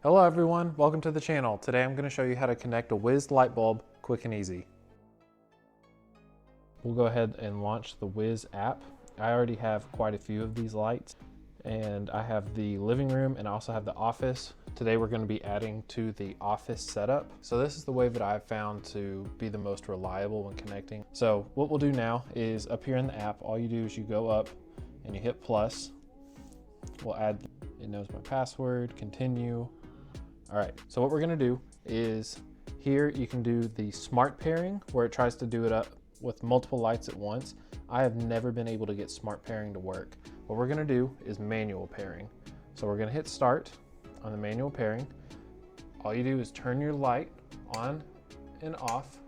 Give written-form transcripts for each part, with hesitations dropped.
Hello everyone, welcome to the channel. Today I'm going to show you how to connect a Wiz light bulb quick and easy. We'll go ahead and launch the Wiz app. I already have quite a few of these lights, and I have the living room and I also have the office. Today we're going to be adding to the office setup. So this is the way that I've found to be the most reliable when connecting. So what we'll do now is up here in the app, all you do is you go up and you hit plus. We'll add, it knows my password, continue. All right, so what we're gonna do is here you can do the smart pairing where it tries to do it up with multiple lights at once. I have never been able to get smart pairing to work. What we're gonna do is manual pairing. So we're gonna hit start on the manual pairing. All you do is turn your light on and off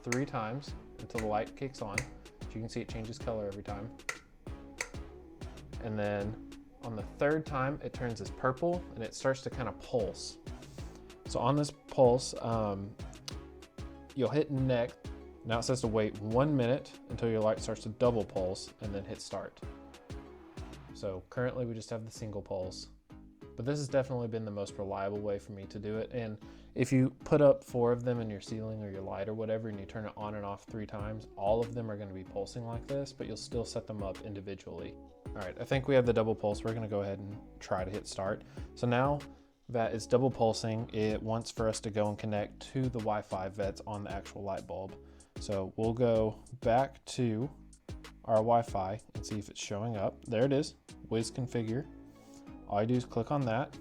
3 times until the light kicks on. As you can see, it changes color every time. And then on the 3rd time, it turns this purple and it starts to kind of pulse. So on this pulse, you'll hit next. Now it says to wait 1 minute until your light starts to double pulse and then hit start. So currently we just have the single pulse, but this has definitely been the most reliable way for me to do it. And if you put up 4 of them in your ceiling or your light or whatever, and you turn it on and off 3 times, all of them are gonna be pulsing like this, but you'll still set them up individually. All right, I think we have the double pulse. We're gonna go ahead and try to hit start. So now that it's double pulsing, it wants for us to go and connect to the Wi-Fi that's on the actual light bulb. So we'll go back to our Wi-Fi and see if it's showing up. There it is, Wiz configure. All you do is click on that.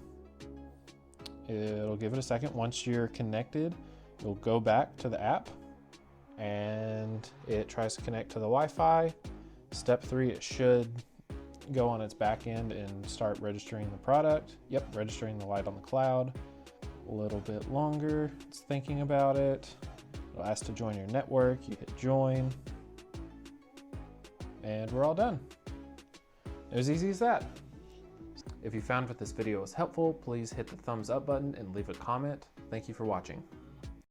It'll give it a second. Once you're connected, you'll go back to the app and it tries to connect to the Wi-Fi. Step 3, it should go on its back end and start registering the product. Yep, registering the light on the cloud. A little bit longer, it's thinking about it. It'll ask to join your network, you hit join, and we're all done. It was easy as that. If you found that this video was helpful, please hit the thumbs up button and leave a comment. Thank you for watching.